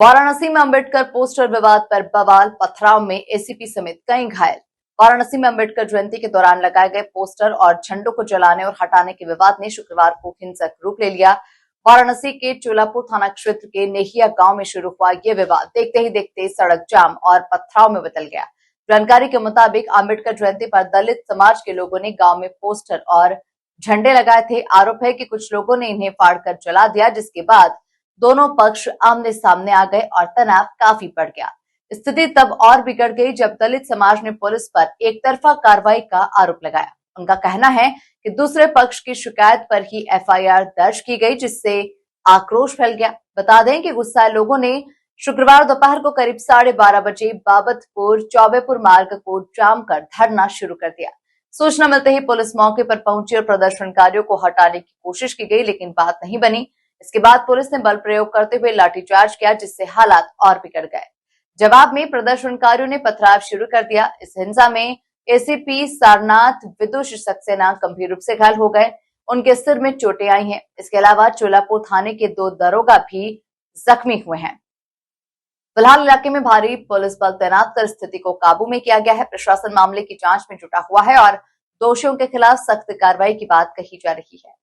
वाराणसी में अंबेडकर पोस्टर विवाद पर बवाल, पथराव में एसीपी समेत कई घायल। वाराणसी में अंबेडकर जयंती के दौरान लगाए गए पोस्टर और झंडों को जलाने और हटाने के विवाद ने शुक्रवार को हिंसक रूप ले लिया। वाराणसी के चोलापुर थाना क्षेत्र के नेहिया गांव में शुरू हुआ यह विवाद देखते ही देखते सड़क जाम और पथराव में बदल गया। जानकारी के मुताबिक अंबेडकर जयंती पर दलित समाज के लोगों ने गांव में पोस्टर और झंडे लगाए थे। आरोप है कि कुछ लोगों ने इन्हें फाड़कर जला दिया, जिसके बाद दोनों पक्ष आमने सामने आ गए और तनाव काफी बढ़ गया। स्थिति तब और बिगड़ गई जब दलित समाज ने पुलिस पर एक तरफा कार्रवाई का आरोप लगाया। उनका कहना है कि दूसरे पक्ष की शिकायत पर ही एफआईआर दर्ज की गई, जिससे आक्रोश फैल गया। बता दें कि गुस्साए लोगों ने शुक्रवार दोपहर को करीब 12:30 बजे बाबतपुर चौबेपुर मार्ग को जाम कर धरना शुरू कर दिया। सूचना मिलते ही पुलिस मौके पर पहुंची और प्रदर्शनकारियों को हटाने की कोशिश की गई, लेकिन बात नहीं बनी। इसके बाद पुलिस ने बल प्रयोग करते हुए लाठीचार्ज किया, जिससे हालात और बिगड़ गए। जवाब में प्रदर्शनकारियों ने पथराव शुरू कर दिया। इस हिंसा में एसीपी सारनाथ विदुष सक्सेना गंभीर रूप से घायल हो गए। उनके सिर में चोटें आई हैं। इसके अलावा चोलापुर थाने के 2 दरोगा भी जख्मी हुए हैं। फिलहाल इलाके में भारी पुलिस बल तैनात कर स्थिति को काबू में किया गया है। प्रशासन मामले की जांच में जुटा हुआ है और दोषियों के खिलाफ सख्त कार्रवाई की बात कही जा रही है।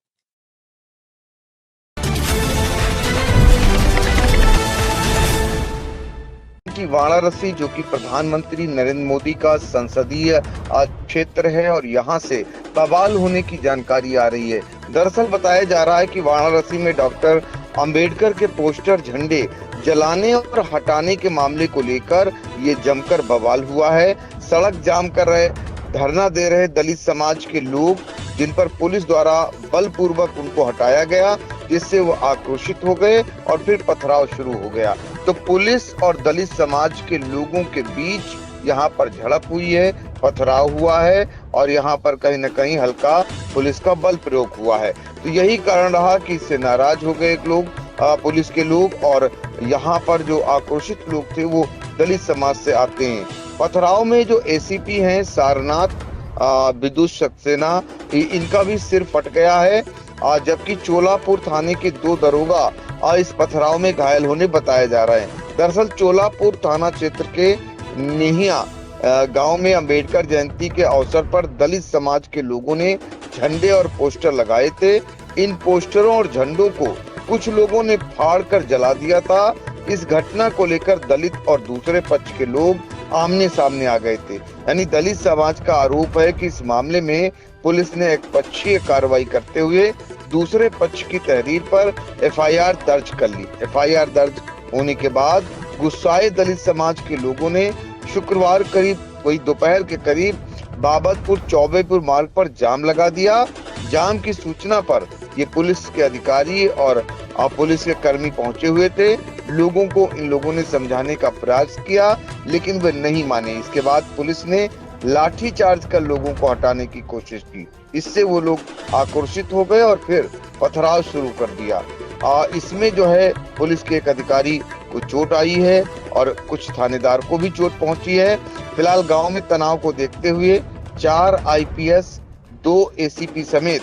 कि वाराणसी जो कि प्रधानमंत्री नरेंद्र मोदी का संसदीय क्षेत्र है और यहां से बवाल होने की जानकारी आ रही है। दरअसल बताया जा रहा है कि वाराणसी में डॉक्टर अंबेडकर के पोस्टर झंडे जलाने और हटाने के मामले को लेकर ये जमकर बवाल हुआ है। सड़क जाम कर रहे, धरना दे रहे दलित समाज के लोग, जिन पर पुलिस द्वारा बलपूर्वक उनको हटाया गया, जिससे वो आक्रोशित हो गए और फिर पथराव शुरू हो गया। तो पुलिस और दलित समाज के लोगों के बीच यहाँ पर झड़प हुई है, पथराव हुआ है और यहाँ पर कहीं न कहीं हल्का पुलिस का बल प्रयोग हुआ है। तो यही कारण रहा कि इससे नाराज हो गए लोग, पुलिस के लोग, और यहाँ पर जो आक्रोशित लोग थे वो दलित समाज से आते हैं। पथराव में जो एसीपी हैं सारनाथ विदुष सक्सेना, इनका भी सिर फट गया है, जबकि चोलापुर थाने के 2 दरोगा इस पथराव में घायल होने बताए जा रहे हैं। दरअसल चोलापुर थाना क्षेत्र के नेहिया गांव में अंबेडकर जयंती के अवसर पर दलित समाज के लोगों ने झंडे और पोस्टर लगाए थे। इन पोस्टरों और झंडों को कुछ लोगों ने फाड़ कर जला दिया था। इस घटना को लेकर दलित और दूसरे पक्ष के लोग आमने सामने आ गए थे। यानी दलित समाज का आरोप है कि इस मामले में पुलिस ने एक पक्षीय कार्रवाई करते हुए दूसरे पक्ष की तहरीर पर एफआईआर दर्ज कर ली। एफआईआर दर्ज होने के बाद गुस्साए दलित समाज के लोगों ने शुक्रवार करीब वही दोपहर के करीब बाबतपुर चौबेपुर मार्ग पर जाम लगा दिया। जाम की सूचना पर ये पुलिस के अधिकारी और पुलिस के कर्मी पहुंचे हुए थे। लोगों को इन लोगों ने समझाने का प्रयास किया, लेकिन वे नहीं माने। इसके बाद पुलिस ने लाठी चार्ज कर लोगों को हटाने की कोशिश की। इससे वो लोग आक्रोशित हो गए और फिर पथराव शुरू कर दिया। इसमें जो है पुलिस के एक अधिकारी को चोट आई है और कुछ थानेदार को भी चोट पहुंची है। फिलहाल गांव में तनाव को देखते हुए 4 आईपीएस, 2 एसीपी समेत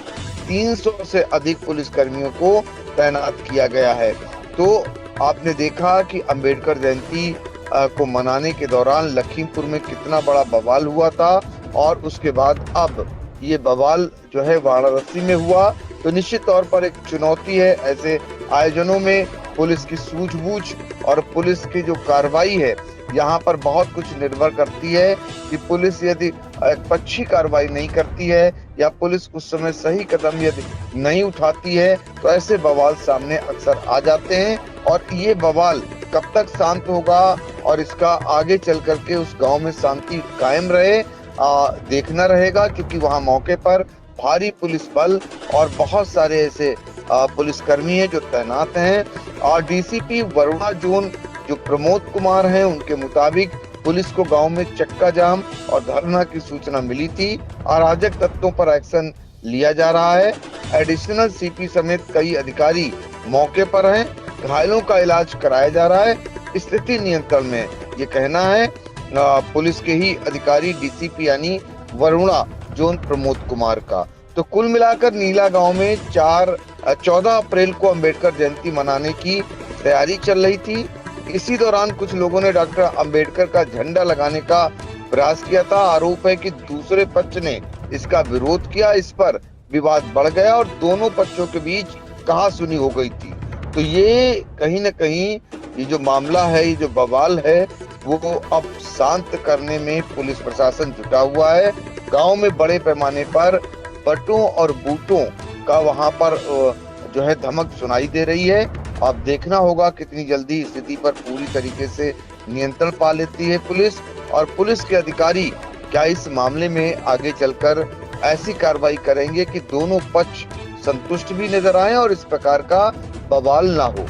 300 से अधिक पुलिस कर्मियों को तैनात किया गया है। तो आपने देखा कि अंबेडकर जयंती को मनाने के दौरान लखीमपुर में कितना बड़ा बवाल हुआ था और उसके बाद अब ये बवाल जो है वाराणसी में हुआ। तो निश्चित तौर पर एक चुनौती है ऐसे आयोजनों में। पुलिस की सूझबूझ और पुलिस की जो कार्रवाई है, यहाँ पर बहुत कुछ निर्भर करती है कि पुलिस यदि अच्छी कार्रवाई नहीं करती है या पुलिस उस समय सही कदम यदि नहीं उठाती है तो ऐसे बवाल सामने अक्सर आ जाते हैं। और ये बवाल कब तक शांत होगा और इसका आगे चल करके उस गांव में शांति कायम रहे, देखना रहेगा, क्योंकि वहां मौके पर भारी पुलिस बल और बहुत सारे ऐसे पुलिसकर्मी हैं जो तैनात हैं। और डीसीपी वरुणा जोन जो प्रमोद कुमार हैं, उनके मुताबिक पुलिस को गांव में चक्का जाम और धरना की सूचना मिली थी। अराजक तत्वों पर एक्शन लिया जा रहा है। एडिशनल सीपी समेत कई अधिकारी मौके पर हैं। घायलों का इलाज कराया जा रहा है। स्थिति नियंत्रण में, ये कहना है पुलिस के ही अधिकारी डीसीपी यानी वरुणा जोन प्रमोद कुमार का। तो कुल मिलाकर नीला गांव में 14 अप्रैल को अंबेडकर जयंती मनाने की तैयारी चल रही थी। इसी दौरान कुछ लोगों ने डॉक्टर अंबेडकर का झंडा लगाने का प्रयास किया था। आरोप है कि दूसरे पक्ष ने इसका विरोध किया। इस पर विवाद बढ़ गया और दोनों पक्षों के बीच कहासुनी हो गई थी। तो ये कहीं न कहीं ये जो मामला है, ये जो बवाल है, वो अब शांत करने में पुलिस प्रशासन जुटा हुआ है। गांव में बड़े पैमाने पर बटों और बूटों का वहां पर जो है धमक सुनाई दे रही है। अब देखना होगा कितनी जल्दी स्थिति पर पूरी तरीके से नियंत्रण पा लेती है पुलिस, और पुलिस के अधिकारी क्या इस मामले में आगे चलकर ऐसी कार्रवाई करेंगे कि दोनों पक्ष संतुष्ट भी नजर आए और इस प्रकार का बवाल ना हो।